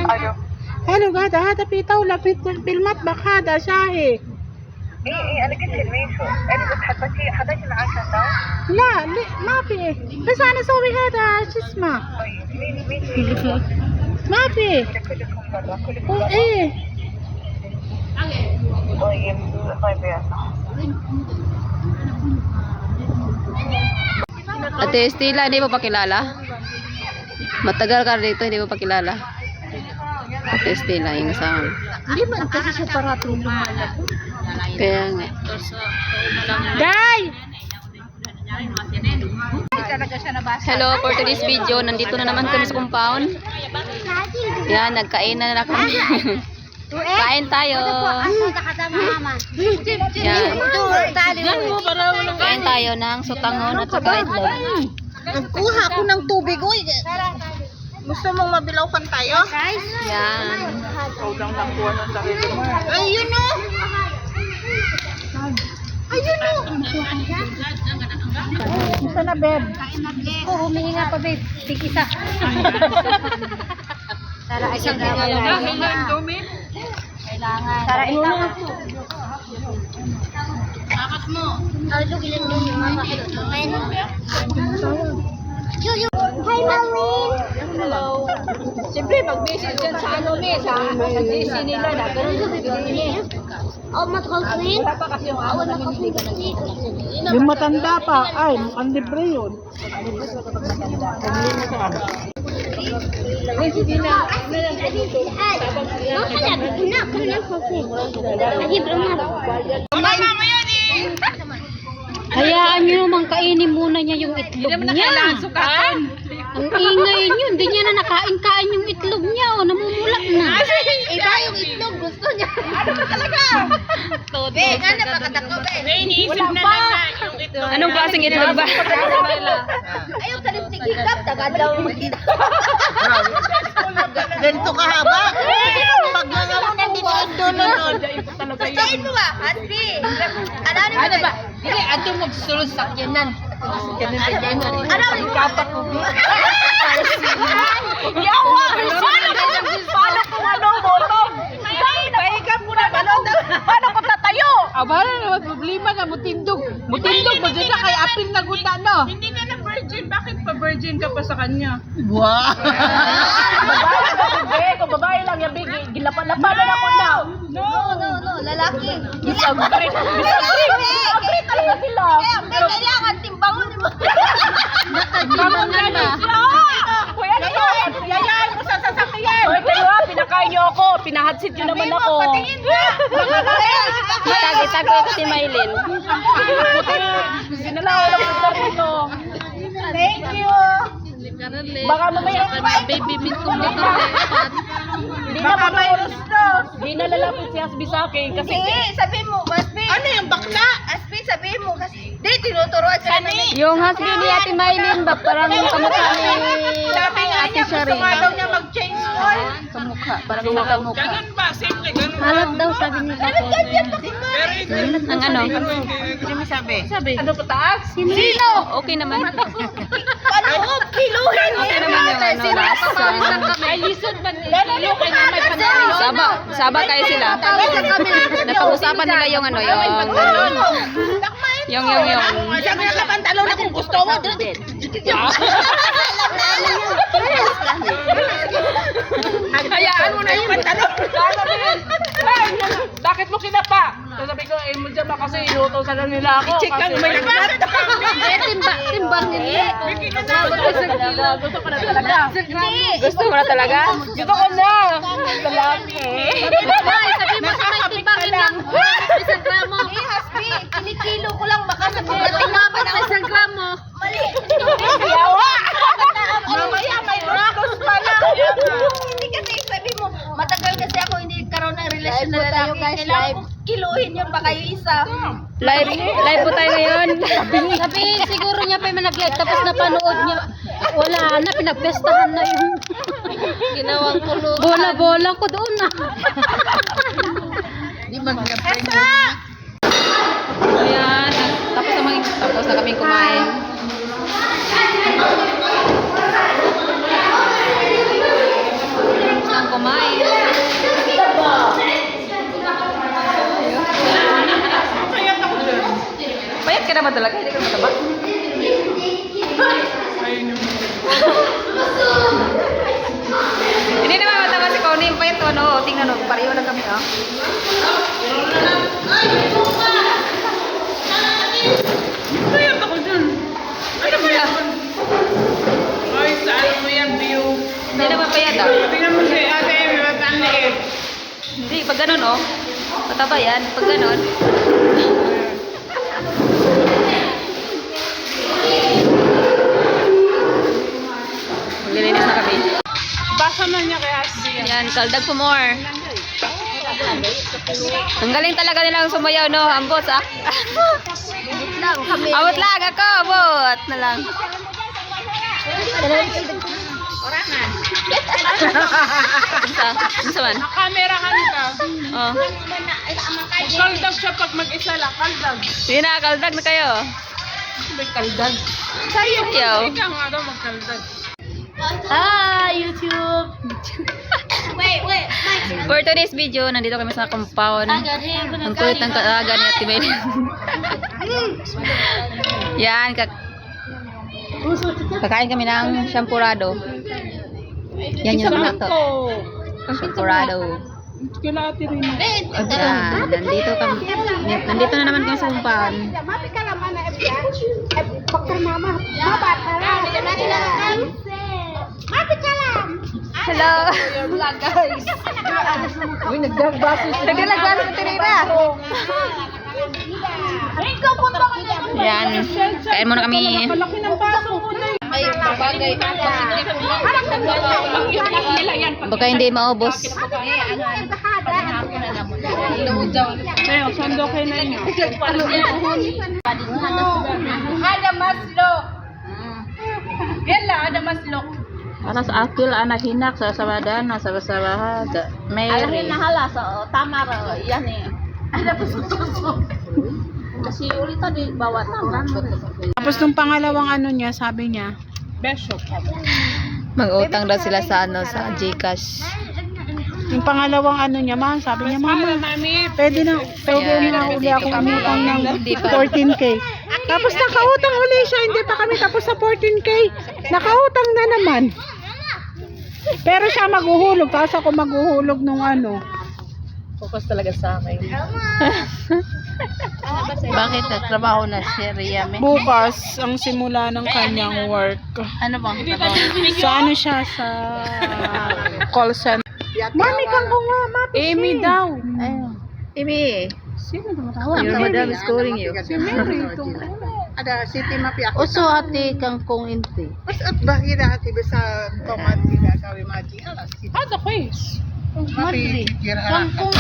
الو حلو هذا بيطاولة ولا في المطبخ هذا شاهي. ايه انا جبت الميشو. انت بس حطيتي معاه شنطه؟ لا ما في، بس انا اسوي هذا شو اسمه. طيب مين ما في. كلكم برا كلكم؟ ايه طيب يلا. Ate Estela, hindi mo pa kilala? Matagal ka dito, hindi mo pa kilala? Ate Estela, yung kasama. Hindi man kasi siya parating lumalaki. Kaya nga. Day! Hello, for today's video, nandito na naman kami sa compound. Yan, nagkainan na kami. Kain tayo. Yan. Kain tayo ng sutangon at saka itlog. Nagkuha ako ng tubig. Uy, gusto mong mabilawkan tayo? Yan. Ayun o! Ayun o! Gusto na, babe? Oo, humingi nga pa, babe. Tig-isa. Tara, ay kailangan. Tara, itaw. Akat mo. Gilan mo yung mama. Hi, Mawin! Hello! Siyempre, mag-message dyan sa sa GC nila na. Matakasin? Wala pa kasi yung awa na hindi ka nag-message. Yung matanda pa, ay, ang libre yun. Hayaan nyo naman kainin muna niya yung itlog niya. Ang ingay niyo, hindi niya na nakain-kain yung itlog niya. O, namumulak na. Iba yung itlog, gusto niya. Ano ba talaga? Be, ganda pa katakbo, be. Iniisip na lang na yung itlog. Anong klaseng itlog ba? Ayaw ka rin tigikap, tagad daw makita. Ganito kahaba. Pag nga mo nandito doon. Gustuin mo ba, Hasbi? Ano ba? Hindi, ato magsulod sa kyanan. Ano ba yung kapat mo? Yawa! Paano kung ano, botong? Pahigap mo na balon. Paano kung tatayo? Abala naman problema na mutindog. Mutindog mo dyan na kay apil na guna, no? Hindi ka na virgin. Bakit pa virgin ka pa sa kanya? Wow! Babae ka, bebe. Kung babae lang yan, bebe. Gilapan-lapanan ako na. No. Lalaki. Bisagri. Bisagri talaga sila. Pero kailangan timbangon mo. Timbangon na. Kuya, yayain mo sa sasakyan. Hoy, pero pinakain niyo ako. Pinahadsit niyo naman ako. Patingin ba? Itag ko ito si Maylin. Sinalaw lang ito dito. Thank you. Baka mamaya baby meat ko hindi na pa-virus to. Hindi na lalapit si Asbi sa akin kasi sabihin mo, Asbi. Ano yung bakla? Asbi, sabihin mo kasi di tinuturuan sa kami. Yung husband ni Ate Maylin ba parang kamukha ni Sabi nga Ate niya, gusto Shari. nga daw niya mag-change oil. Kamukha, parang kamukha. Ganun ba? Simple, ganun. Halap daw sabi nila. Ang ano? Ano sabi? Ano pa taas? Sino? Okay naman. Ano? Kiluhin mo. Okay naman yung ano. Ay, lisod ba nila? Saba kayo sila. Napag-usapan nila yung ano, yung Sabi na ka pantalon na kung gusto mo. Hayaan mo na yung pantalon. Bakit mo kinapa? Sabi ko, mo dyan ba kasi inutosan na nila ako. I-check lang, may nagbat. timbang nila. Gusto ko na talaga. Gusto mo na talaga? Gusto ko na. Lalaki. Sabi mo sa may timbangin lang. Isang gramo. Hasbi, kinikilo ko lang baka sa pagdating naman ako. Isang gramo. Mali. Yawa. Mamaya may rustos pa lang. Hindi kasi sabi mo, matagal kasi ako hindi karoon ng relasyon na lalaki. Kailangan ko kiluhin yun baka yung isa. Live po tayo ngayon. Sabi, siguro niya pa yung nag-live tapos napanood niya. Wala na, pinagpestahan na yung Ginawang pulutan. bola-bola ko doon na. Ayan. Tapos na kaming kumain. bayad ah. Tingnan mo si Ate Amy, ba't ang liit? Hindi, pag ganun oh. Mataba yan, pag ganun. Maglilinis na kami. Basa na niya kay Ashley. Yan, kaldag po more. Ang galing talaga nilang sumayaw, no? Ambot, ah. Abot lang ako, abot na lang. Ano man? Kamerahan ka. Oh. Kaldag siya pag mag-isa lang. Kaldag. Sige na, kaldag na kayo. May kaldag. Sayo. Ikaw nga daw magkaldag. Ah, YouTube. For today's video, nandito kami sa compound. Ang kulit ng kaaga ni Ate Mel. Yan, kakain kami ng champurado. Yan yung mga to. Champurado. Kila Ate Rina. Yan, nandito na naman kami sa compound. Hello. Uy, nagdagbaso siya. Nagdalagbaso si Tirina. Yan, kain muna kami. Malaki ng baso ko na yun. Ay, bagay. Baka hindi maubos. Ngayon, sando kayo na niyo. Ada maslo. Gela, ada maslo. Para sa akil, anak hinak, sa sabadan, sa basabaha, Mary. Nahala sa tama ra yan eh. Kasi ulit tadi bawa tama. Tapos nung pangalawang ano niya, sabi niya, Bishop. Mag-utang daw sila sa ano, sa Gcash. Yung pangalawang ano niya, sabi niya, Mama, pwede na uli ako umutang ng 14K. Tapos nakautang uli siya, hindi pa kami tapos sa 14K. Nakautang na naman. Pero siya maghuhulog, tapos ako maghuhulog nung ano. Focus talaga sa akin. Bakit nagtrabaho na si Riame? Bukas, ang simula ng kanyang work. Ano bang trabaho? Sa ano siya, sa call center. Mami kang ko nga, Amy daw. Imi, Sino tumatawag? your madam is calling you. Ada City Mafia. Uso ate kang kong inti. Mas at bahira ati bisa tomat sila sabi maji. Ada quiz. Mafi kira. Kangkong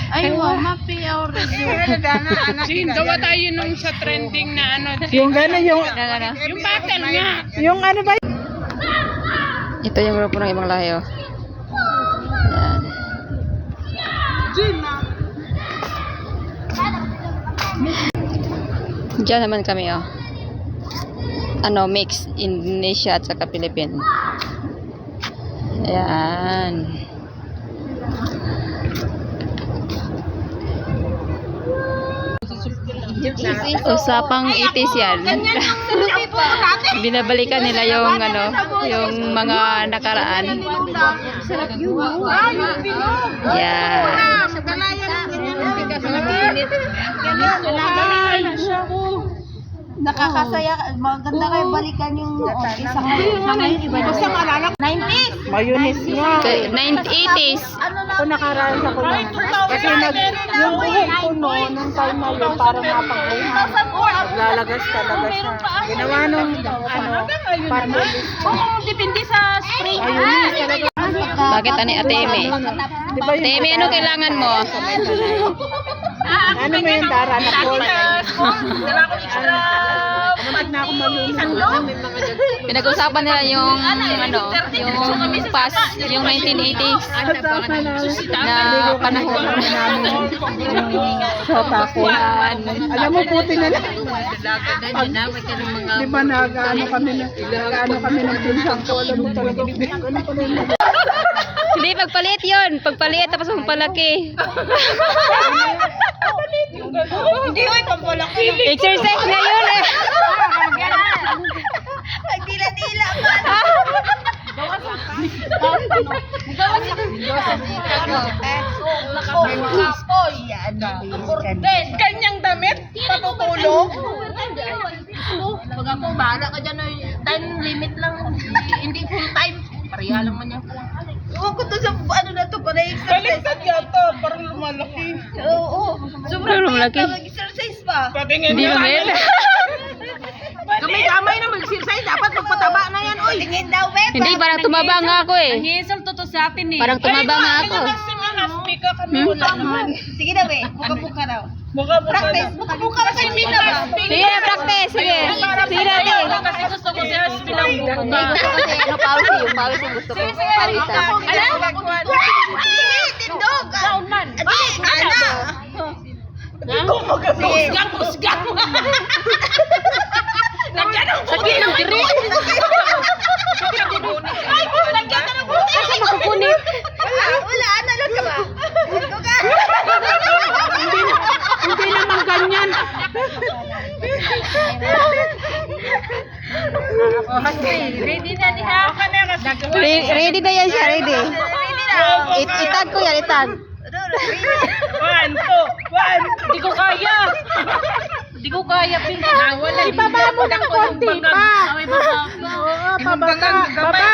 ay wa mapi already. Sin, gawa tayo nung sa trending na ano. Yung gano'n yung... Yung battle nga. Yung ano ba? Ito yung grupo ng ibang lahi, oh. Yan. Diyan naman kami, oh. Ano, mix Indonesia at saka Philippines. Ayan. Usapang itis yan. Binabalikan nila yung ano, yung mga nakaraan. Yan. Nakakasaya, maganda kayo balikan yung isa ngayon iba na. Basta maalala 90s. Mayonnaise nga. 80s. Ako nakaranas ako yan. Kasi yung buhok ko no, nung time na yun, parang mapag-buhan. Lalagas talaga siya. Ginawa nung ano, parmelis. Oo, depende sa spring. Mayonnaise talaga. Bakit ani Ate Eme? Di ba Ate Eme, ano kailangan mo? ano mo yung dara na po? Kapag na ako malunis. Pinag-usapan nila yung ano, yung past, yung 1980s na panahon namin. Sota ko. Yan. Alam mo, puti na lang. Di ba nag-ano kami ng pinsang ko? Alam mo talaga, ano pa rin. Hindi, pagpalit yun. Pagpalit, tapos magpalaki. Hindi ko ipapalaki. Exercise na yun eh. Nagdila-dila pa. Kanyang damit, patutulog. Pag ako, bahala ka dyan. time limit lang, hindi full time. Pareha lang man yan. Ewan ko to sa ano na to, para exercise. Baliktad yata, parang lumalaki. Oo. Sobrang malaki. Mag-exercise pa. Hindi naman. Kamay na mag-exercise, dapat magpataba na yan, oy. Tingin daw, Beb. Hindi, parang tumaba nga ako eh. Hazel to sa atin eh. Parang tumaba nga ako. Sige daw, eh. Buka-buka daw. Practice, buka-buka na si Mina. Sige na, practice. Sige. Sige natin. Kasi gusto ko siya bilang buka. Hindi, gusto ko ano, pawis yung pawis yung gusto ko. Pawisan. Tindog. Down man. Ana. Husgang. Lagyan ng buti. Lagyan ng buti. Ay, lagyan ka ng buti. Kasi makukunit. Wala, analog ka ba? Hindi naman ganyan. Ready na niya. Ready na yan siya, ready. Itag ko yan, itag. Hindi ko kaya. Hindi ko kaya, Pink. Wala. Ibaba mo ng konti pa. Oo, pababa. Baba.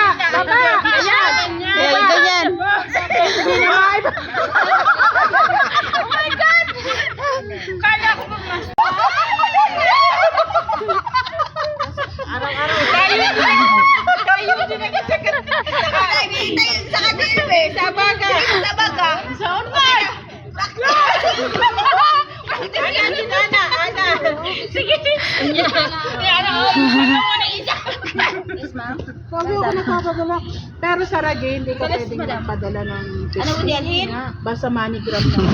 Ayan, ganyan. Hindi na maiba. Sa kanil, eh. Sa baga. Sa online. Ana. Sige. Sabi ako nagpapadala. Pero sa Ragi, hindi ka pwedeng magpadala ng Ano mo diyan? basta MoneyGram lang.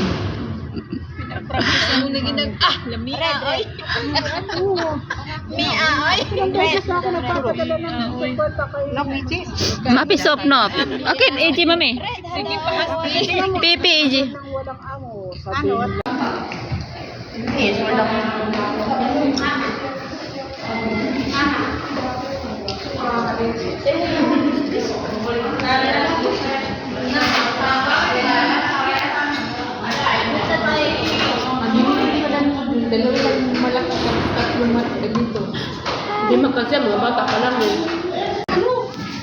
Red, oy. Mia, oy. Ilang beses na ako nagpapadala ng 50 kay Luigi. Mapisop no. Okay, AJ mami. Sige pa. Pipi AJ. Nang walang amo. Sabi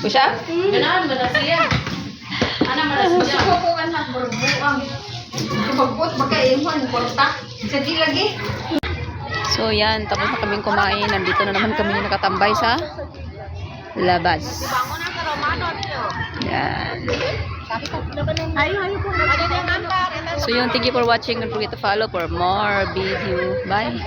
Kusya? Ganaan, manasiya. Ana, manasiya. So yan, tapos na kaming kumain. Nandito na naman kami nakatambay sa labas. Yan. So yun, thank you for watching. Don't forget to follow for more video. Bye.